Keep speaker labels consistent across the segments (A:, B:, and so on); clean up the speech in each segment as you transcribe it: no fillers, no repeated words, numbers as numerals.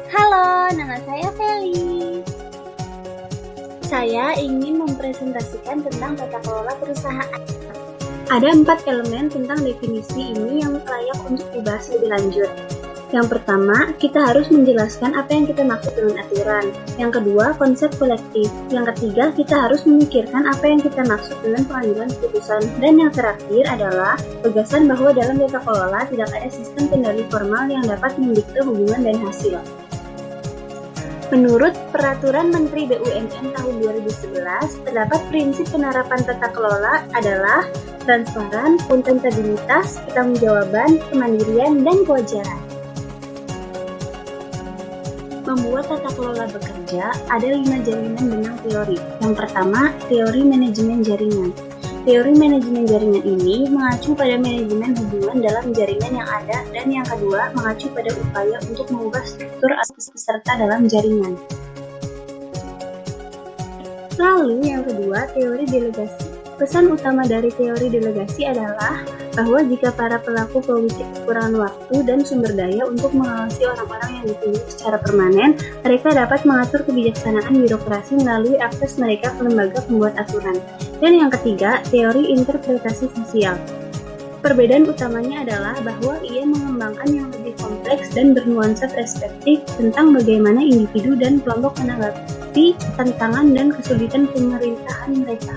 A: Halo, nama saya Feli. Saya ingin mempresentasikan tentang tata kelola perusahaan. Ada 4 elemen tentang definisi ini yang layak untuk dibahas lebih lanjut. Yang pertama, kita harus menjelaskan apa yang kita maksud dengan aturan. Yang kedua, konsep kolektif. Yang ketiga, kita harus memikirkan apa yang kita maksud dengan pengambilan keputusan. Dan yang terakhir adalah gagasan bahwa dalam tata kelola tidak ada sistem kendali formal yang dapat mendikte hubungan dan hasil. Menurut Peraturan Menteri BUMN tahun 2011, terdapat prinsip penerapan tata kelola adalah transparan, akuntabilitas, pertanggungjawaban, kemandirian, dan kewajaran. Membuat tata kelola bekerja, ada 5 jalinan benang teori. Yang pertama, teori manajemen jaringan. Teori manajemen jaringan ini mengacu pada manajemen hubungan dalam jaringan yang ada, dan yang kedua mengacu pada upaya untuk mengubah struktur atau peserta dalam jaringan. Lalu yang kedua, teori delegasi. Pesan utama dari teori delegasi adalah bahwa jika para pelaku politik kekurangan waktu dan sumber daya untuk mengawasi orang-orang yang ditunjuk secara permanen, mereka dapat mengatur kebijaksanaan birokrasi melalui akses mereka ke lembaga pembuat aturan. Dan yang ketiga, teori interpretasi sosial. Perbedaan utamanya adalah bahwa ia mengembangkan yang lebih kompleks dan bernuansa perspektif tentang bagaimana individu dan kelompok menanggapi tantangan dan kesulitan pemerintahan mereka.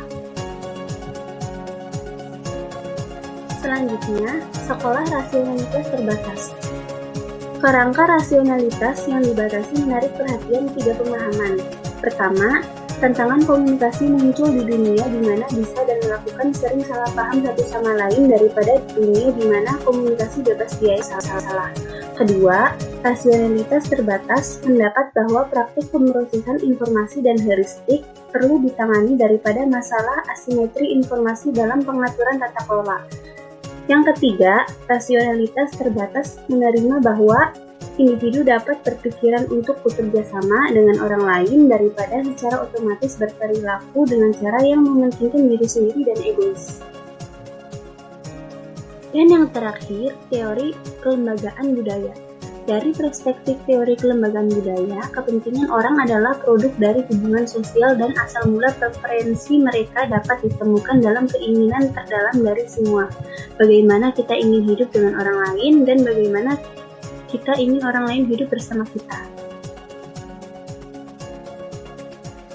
A: Selanjutnya, sekolah rasionalitas terbatas. Kerangka rasionalitas yang dibatasi menarik perhatian 3 pemahaman. Pertama, tantangan komunikasi muncul di dunia di mana bisa dan melakukan sering salah paham satu sama lain daripada dunia di mana komunikasi bebas biaya salah. Kedua, rasionalitas terbatas mendapat bahwa praktik pemrosesan informasi dan heuristik perlu ditangani daripada masalah asimetri informasi dalam pengaturan tata kelola. Yang ketiga, rasionalitas terbatas menerima bahwa individu dapat berpikiran untuk bekerja sama dengan orang lain daripada secara otomatis berperilaku dengan cara yang mementingkan diri sendiri dan egois. Dan yang terakhir, teori kelembagaan budaya. Dari perspektif teori kelembagaan budaya, kepentingan orang adalah produk dari hubungan sosial dan asal mula preferensi mereka dapat ditemukan dalam keinginan terdalam dari semua. Bagaimana kita ingin hidup dengan orang lain dan bagaimana kita ingin orang lain hidup bersama kita.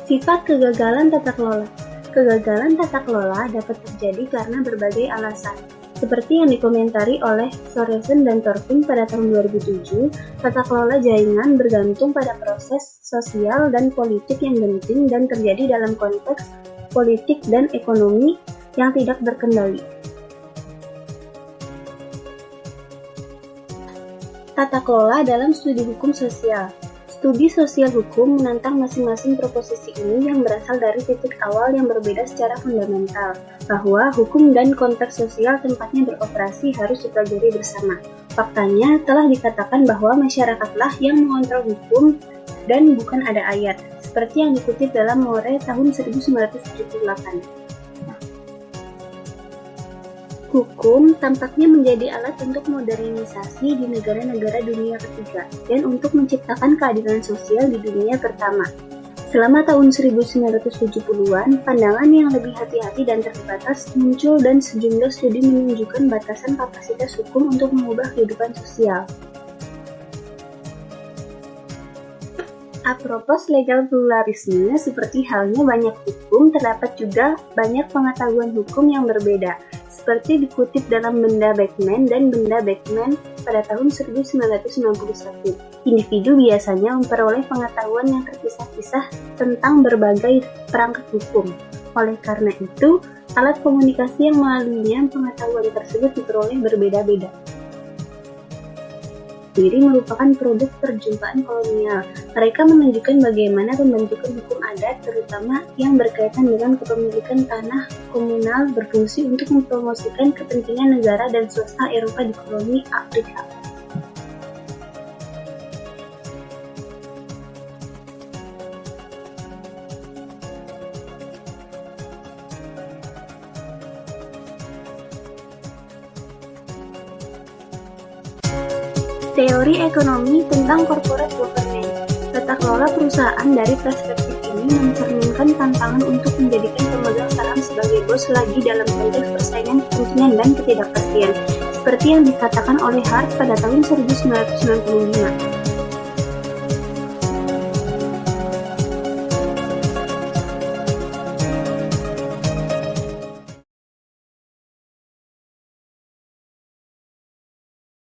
A: Sifat kegagalan tata kelola. Kegagalan tata kelola dapat terjadi karena berbagai alasan. Seperti yang dikomentari oleh Sorensen dan Thorfinn pada tahun 2007, tata kelola jaringan bergantung pada proses sosial dan politik yang genting dan terjadi dalam konteks politik dan ekonomi yang tidak berkendali. Tata kelola dalam studi hukum sosial. Studi sosial hukum menantang masing-masing proposisi ini yang berasal dari titik awal yang berbeda secara fundamental, bahwa hukum dan konteks sosial tempatnya beroperasi harus dipelajari bersama. Faktanya telah dikatakan bahwa masyarakatlah yang mengontrol hukum dan bukan ada ayat, seperti yang dikutip dalam More tahun 1978. Hukum tampaknya menjadi alat untuk modernisasi di negara-negara dunia ketiga dan untuk menciptakan keadilan sosial di dunia pertama. Selama tahun 1970-an, pandangan yang lebih hati-hati dan terbatas muncul dan sejumlah studi menunjukkan batasan kapasitas hukum untuk mengubah kehidupan sosial. Apropos legal pluralisme, seperti halnya banyak hukum, terdapat juga banyak pengetahuan hukum yang berbeda, seperti dikutip dalam Benda Beckman dan Benda Beckman pada tahun 1991. Individu biasanya memperoleh pengetahuan yang terpisah-pisah tentang berbagai perangkat hukum. Oleh karena itu, alat komunikasi yang melaluinya pengetahuan tersebut diperoleh berbeda-beda. Sendiri merupakan produk perjumpaan kolonial. Mereka menunjukkan bagaimana pembentukan hukum adat, terutama yang berkaitan dengan kepemilikan tanah komunal, berfungsi untuk mempromosikan kepentingan negara dan swasta Eropa di koloni Afrika. Teori ekonomi tentang corporate governance. Tata kelola perusahaan dari perspektif ini mencerminkan tantangan untuk menjadikan pemegang saham sebagai bos lagi dalam konteks persaingan, kepentingan, dan ketidakpastian, seperti yang dikatakan oleh Hart pada tahun 1995.